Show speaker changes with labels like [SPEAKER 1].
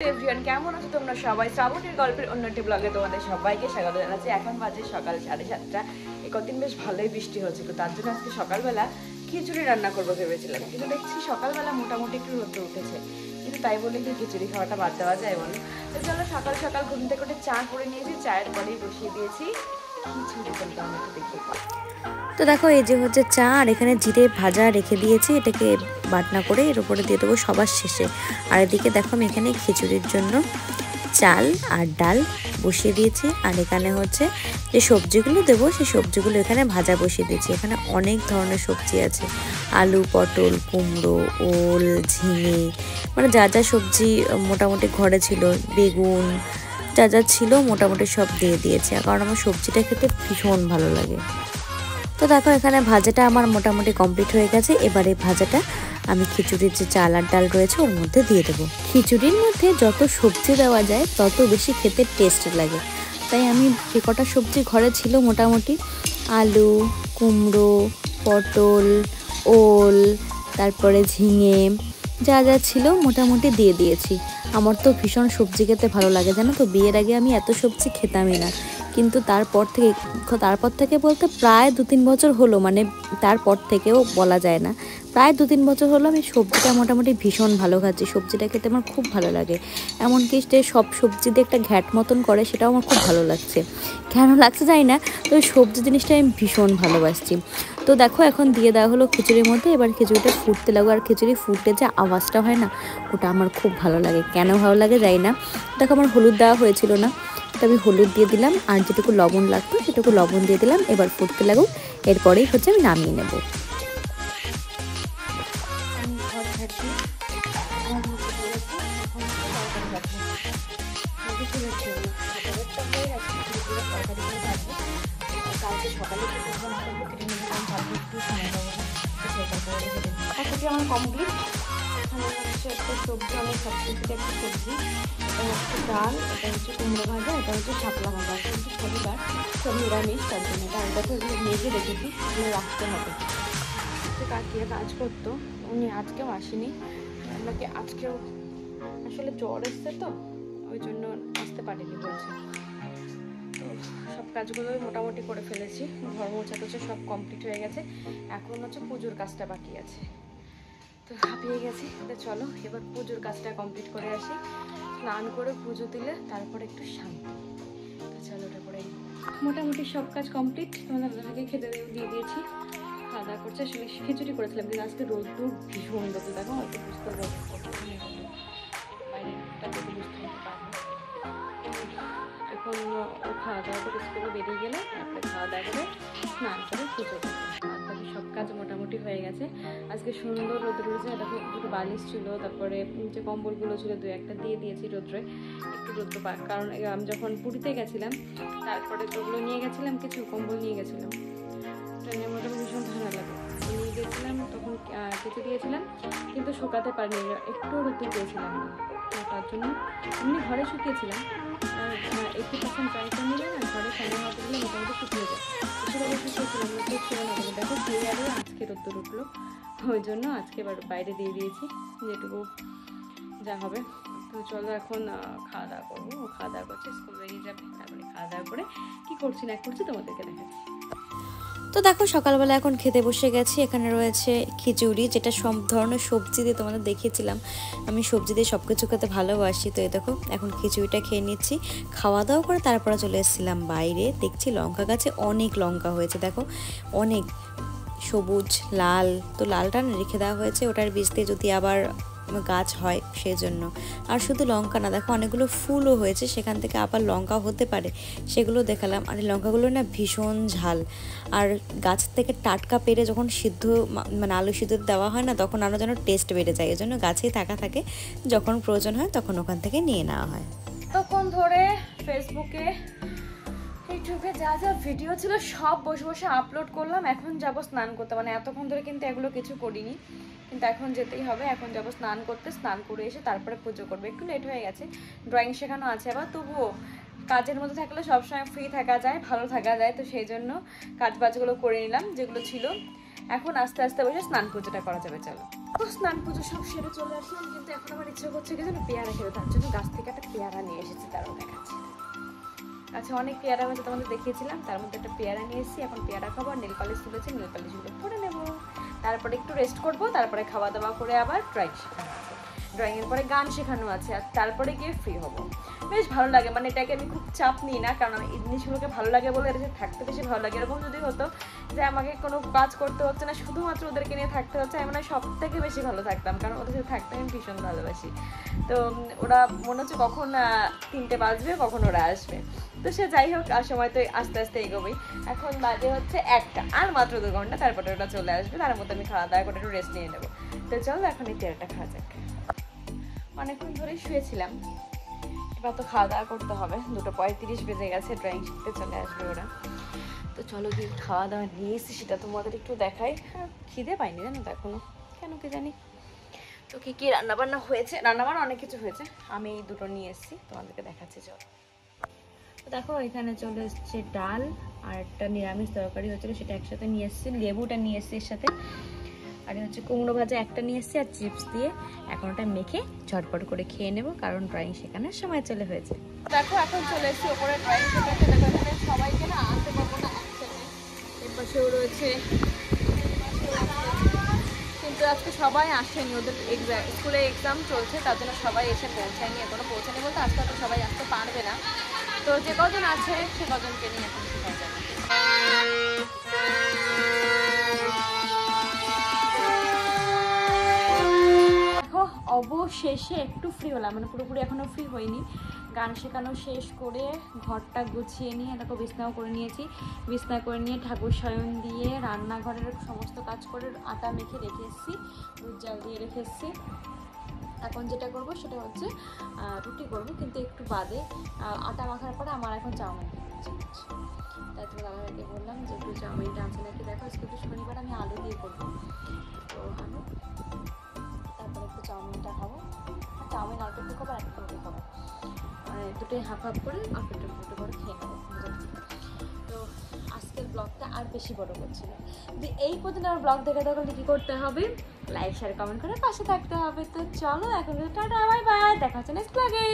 [SPEAKER 1] Everyone, কেমন আছো তোমরা সবাই? শ্রাবণীর গল্পের অন্যটি ব্লগে তোমাদের সবাইকে স্বাগত জানাচ্ছি। এখন বাজে সকাল 7:30। এই কদিন বেশ ভালোই বৃষ্টি হচ্ছিল, তার জন্য আজকে সকালবেলা খিচুড়ি রান্না করবো ভেবেছিলাম, কিন্তু দেখছি সকালবেলা মোটামুটি একটু রোদ্র উঠেছে, কিন্তু তাই বলে কি খিচুড়ি খাওয়াটা বাদ দেওয়া যায় বলো? তো চলো সকাল সকাল ঘুম থেকে উঠে চা করে নিয়েছি, চায়ের পরেই বসিয়ে দিয়েছি খিচুড়ি। কিন্তু আমি একটু দেখি।
[SPEAKER 2] তো দেখো এই যে হচ্ছে চা, আর এখানে জিরে ভাজা রেখে দিয়েছি, এটাকে বাটনা করে এর উপরে দিয়ে দেবো সবার শেষে। আর এদিকে দেখো আমি এখানে খিচুড়ির জন্য চাল আর ডাল বসিয়ে দিয়েছি, আর এখানে হচ্ছে যে সবজিগুলো দেবো সেই সবজিগুলো এখানে ভাজা বসিয়ে দিয়েছি। এখানে অনেক ধরনের সবজি আছে, আলু, পটল, কুমড়ো, ওল, ঝিঙে, মানে যা যা সবজি মোটামুটি ঘরে ছিল, বেগুন, যা যা ছিল মোটামুটি সব দিয়ে দিয়েছি, কারণ আমার সবজিটা খেতে ভীষণ ভালো লাগে। তো দেখো এখানে ভাজাটা আমার মোটামুটি কমপ্লিট হয়ে গেছে। এবারে ভাজাটা আমি খিচুড়ির যে চাল আর ডাল রয়েছে ওর মধ্যে দিয়ে দেবো। খিচুড়ির মধ্যে যত সবজি দেওয়া যায় তত বেশি খেতে টেস্ট লাগে, তাই আমি যে কটা সবজি ঘরে ছিল মোটামুটি আলু, কুমড়ো, পটল, ওল, তারপরে ঝিঙে, যা যা ছিল মোটামুটি দিয়ে দিয়েছি। আমার তো ভীষণ সবজি খেতে ভালো লাগে, জানো তো। বিয়ের আগে আমি এত সবজি খেতামই না, কিন্তু তারপর থেকে বলতে প্রায় 2-3 বছর হলো, মানে তারপর থেকেও বলা যায় না, প্রায় 2-3 বছর হলো আমি সবজিটা মোটামুটি ভীষণ ভালো খাচ্ছি। সবজিটা খেতে আমার খুব ভালো লাগে, এমনকি যে সব সবজি দিয়ে একটা ঘ্যাট মতন করে সেটাও আমার খুব ভালো লাগছে। কেন লাগছে জানি না, তো সবজি জিনিসটা আমি ভীষণ ভালোবাসছি। তো দেখো এখন দিয়ে দেওয়া হলো খিচুড়ির মধ্যে। এবার খিচুড়িটা ফুটতে লাগবে, আর খিচুড়ি ফুটতে যে আওয়াজটা হয় না, ওটা আমার খুব ভালো লাগে। কেন ভালো লাগে জানি না। দেখো আমার হলুদ দেওয়া হয়েছিল না, তো আমি হলুদ দিয়ে দিলাম, আর যেটুকু লবণ লাগতো সেটুকু লবণ দিয়ে দিলাম। এবার ফুটতে লাগুক, এরপরেই হচ্ছে আমি নামিয়ে নেব।
[SPEAKER 1] আমার কমপ্লিট। একটা সবজি, অনেক সবজিতে একটা সবজি, এটা হচ্ছে ডাল, এটা হচ্ছে কুমড়ো ভাজা, এটা হচ্ছে শাপলা ভাজা, এটা হচ্ছে শনিবার, সব নিরামিষ, তার জন্য এটা আমি দেখো এগুলো মেজে রেখেছি, এগুলো রাখতে হবে। কাকিয়া কাজ করতো, উনি আজকেও আসেনি, আপনাকে আজকেও আসলে জ্বর এসছে, তো ওই জন্য আসতে পারিনি বলছে। তো সব কাজগুলোই মোটামুটি করে ফেলেছি, ঘর মোছা টোছা সব কমপ্লিট হয়ে গেছে, এখন হচ্ছে পুজোর কাজটা বাকি আছে। তো হাঁপিয়ে গেছি, তো চলো এবার পুজোর কাজটা কমপ্লিট করে আসি। স্নান করে পুজো দিলে তারপরে একটু শান্তি। তো চলো ওটা করে মোটামুটি সব কাজ কমপ্লিট। তোমাদের দাদাকে খেতে দিয়ে দিয়েছি, খাওয়া দাওয়া করছে। আসলে খিচুড়ি করেছিলাম, কিন্তু আজকে রোদ্দু ভীষণ রোদ্দু, দেখো হয়তো বুঝতে পারবো, বাইরেটা দেখে বুঝতে পারবো। এখন ও খাওয়া দাওয়া করে স্কুলে বেরিয়ে গেলে তারপরে খাওয়া দাওয়া করে স্নান করে পুজো করবো। সব কাজ মোটামুটি হয়ে গেছে। আজকে সুন্দর রোদ রয়েছে, দেখো দুটো বালিশ ছিল, তারপরে যে কম্বলগুলো ছিল 2-1টা দিয়ে দিয়েছি রোদ্রে, একটু রোদ্র কারণ আমি যখন পুরীতে গেছিলাম তারপরে তো ওগুলো নিয়ে গেছিলাম, কিছু কম্বল নিয়ে গেছিলাম, ট্রেনের মধ্যে ভীষণ ঠান্ডা লাগে, নিয়ে গেছিলাম, তখন কেটে দিয়েছিলাম, কিন্তু শুকাতে পারিনি, একটু রোদ্র পেয়েছিলাম না, তো তার জন্য এমনি ঘরে শুকিয়েছিলাম। আর 80% ট্রাই করে নিলে না, ঘরে ফ্যানের হাতে দিলে মোটামুটি শুকিয়ে যায়, সেভাবে শুকিয়েছিলাম, রোদ্র ছিল না বলে। দেখো সেই আগে আজকে রোদ্দুর উঠলো, ওই জন্য আজকে এবার বাইরে দিয়ে দিয়েছি যেটুকু যা হবে। তো চলো এখন খাওয়া দাওয়া করবো, ও খাওয়া দাওয়া করছে, স্কুল বেরিয়ে যাবে, তারপরে খাওয়া দাওয়া করে কী করছি না করছি তোমাদেরকে দেখাচ্ছি।
[SPEAKER 2] তো দেখো সকালবেলা এখন খেতে বসে গেছি। এখানে রয়েছে খিচুড়ি, যেটা সব ধরনের সবজি দিয়ে তোমাদের দেখিয়েছিলাম, আমি সবজি দিয়ে সব কিছু খেতে ভালোবাসি। তো এই দেখো এখন খিচুড়িটা খেয়ে নিচ্ছি, খাওয়া দাওয়া করে তারপরে চলে এসেছিলাম বাইরে। দেখছি লঙ্কা গাছে অনেক লঙ্কা হয়েছে, দেখো অনেক সবুজ, লাল। তো লালটা রেখে দেওয়া হয়েছে, ওটার বীজ দিয়ে যদি আবার গাছ হয় সেই জন্য। আর শুধু লঙ্কা না, দেখো অনেকগুলো ফুলও হয়েছে, সেখান থেকে আবার লঙ্কা হতে পারে, সেগুলো দেখালাম। আর এই লঙ্কাগুলো না ভীষণ ঝাল, আর গাছ থেকে টাটকা পেরে যখন সিদ্ধ, মানে আলু সিদ্ধ দেওয়া হয় না, তখন আরও যেন টেস্ট বেড়ে যায়, এই জন্য গাছেই থাকে, যখন প্রয়োজন হয় তখন ওখান থেকে নিয়ে নেওয়া হয়।
[SPEAKER 1] তখন ধরে ফেসবুকে, ইউটিউবে যা যা ভিডিও ছিল সব বসে বসে আপলোড করলাম। এখন যাবো স্নান করতে, মানে এতক্ষণ ধরে কিন্তু এগুলো কিছু করিনি, কিন্তু এখন যেতেই হবে। এখন যাবো স্নান করতে, স্নান করে এসে তারপরে পুজো করবো। একটু লেট হয়ে গেছে, ড্রয়িং শেখানো আছে আবার, তবুও কাজের মধ্যে থাকলে সবসময় ফ্রি থাকা যায়, ভালো থাকা যায়, তো সেই জন্য কাজ বাজগুলো করে নিলাম যেগুলো ছিল। এখন আস্তে আস্তে বসে স্নান পুজোটা করা যাবে, চলো। স্নান পুজো সব সেরে চলে আসলাম, কিন্তু এখন আমার ইচ্ছা করছে কি যেন পেয়ারা খেতে, তার জন্য গাছ থেকে একটা পেয়ারা নিয়ে এসেছি, তারও দেখাচ্ছি। আচ্ছা, অনেক পেয়ারা হয়তো তোমাদের দেখিয়েছিলাম, তার মধ্যে একটা পেয়ারা নিয়ে এসেছি। এখন পেয়ারা খাবো, আর নেল পালিশ তুলেছি, নেল পালিশগুলো পরে নেবো, তারপরে একটু রেস্ট করবো, তারপরে খাওয়া দাওয়া করে আবার ড্রয়িং শেখানো আছে, ড্রয়িংয়ের পরে গান শেখানো আছে, আর তারপরে গিয়ে ফ্রি হবো। বেশ ভালো লাগে, মানে এটাকে আমি খুব চাপ নিই না, কারণ এই জিনিসগুলোকে ভালো লাগে বলে এটা থাকতে বেশি ভালো লাগে। এরকম যদি হতো যে আমাকে কোনো কাজ করতে হচ্ছে না, শুধুমাত্র ওদেরকে নিয়ে থাকতে হচ্ছে, আমি মনে হয় সব থেকে বেশি ভালো থাকতাম, কারণ ওদের সাথে থাকতে আমি ভীষণ ভালোবাসি। তো ওরা মনে হচ্ছে কখন 3টে বাজবে, কখন ওরা আসবে। তো সে যাই হোক, আর সময় তো আস্তে আস্তে এগোবেই। এখন বাজে হচ্ছে 1টা, আর মাত্র 2 ঘন্টা, তারপরে ওরা চলে আসবে, তার মধ্যে আমি খাওয়া দাওয়া করে একটু রেস্ট নিয়ে নেবো। তো চলো এখন এই পেয়ারাটা খাওয়া যাক। অনেকক্ষণ ধরেই শুয়েছিলাম, এবার তো খাওয়া দাওয়া করতে হবে। 2:35 বেজে গেছে, ড্রয়িং শিখতে চলে আসবে ওরা। তো চলো গিয়ে খাওয়া দাওয়া নিয়ে এসেছি, সেটা তোমাদের একটু দেখাই। খিদে পাইনি জানো তো এখনো, কেন কি জানি। তো কি কি রান্নাবান্না হয়েছে, রান্নাবান্না অনেক কিছু হয়েছে, আমি এই দুটো নিয়ে এসেছি, তোমাদেরকে দেখাচ্ছি। চলো দেখো, এখানে চলে এসছে ডাল, আর একটা নিরামিষ তরকারি হচ্ছিল, সেটা একসাথে নিয়ে এসেছি, লেবুটা নিয়ে এসেছি এর সাথে, আর হচ্ছে কুমড়ো ভাজা একটা নিয়ে এসেছি, আর চিপস দিয়ে এখন ওটা মেখে ঝটপট করে খেয়ে নেবো, কারণ ড্রয়িং শেখানোর সময় চলে হয়েছে। দেখো এখন চলে এসেছি ওপরে ড্রয়িং শেখাতে, দেখো এখানে সবাইকে না আনতে পারবো না একসাথে, এর পাশেও রয়েছে, কিন্তু আজকে সবাই আসেনি, ওদের স্কুলে এক্সাম চলছে, তার জন্য সবাই এসে পৌঁছায়নি, এখনো পৌঁছায়নি বলতে আজকে হয়তো সবাই আসতে পারবে না। তো যে কজন আছে সে কজনকে নিয়ে এখন শেখাই যাবে। দেখো অবশেষে একটু ফ্রি হলাম, মানে পুরোপুরি এখনো ফ্রি হয়নি। গান শেখানো শেষ করে ঘরটা গুছিয়ে নিয়ে দেখো বিছনাও করে নিয়েছি, বিছনা করে নিয়ে ঠাকুর শয়ন দিয়ে রান্নাঘরের সমস্ত কাজ করে আটা মেখে রেখে এসেছি, দুধ জাল দিয়ে রেখে এসেছি। এখন যেটা করব সেটা হচ্ছে রুটি করব, কিন্তু একটু বাদে। আটা মাখার পরে আমার এখন চাউমিন খেতে ইচ্ছে করছে, তাই তো দাদাভাইকে বললাম যে একটু চাউমিনটা আছে নাকি দেখো, আজকে একটু শনিবার আমি আলু দিয়ে করবো, তো আলু, তারপরে একটু চাউমিনটা খাবো, চাউমিন অল্প একটু খাবো, আর একটু রুটি খাবো, মানে দুটোই হাফ হাফ করে অল্প একটু করে খেয়ে নেবো। তো আজকের ব্লগটা আর বেশি বড় করছি না, যদি এই পর্যন্ত আমার ব্লগ দেখে থাকলে কী করতে হবে, লাইক শেয়ার কমেন্ট করে পাশে থাকতে হবে। তো চলো এখন টাটা, বাই বাই, দেখা হচ্ছে নেক্সট ব্লগে।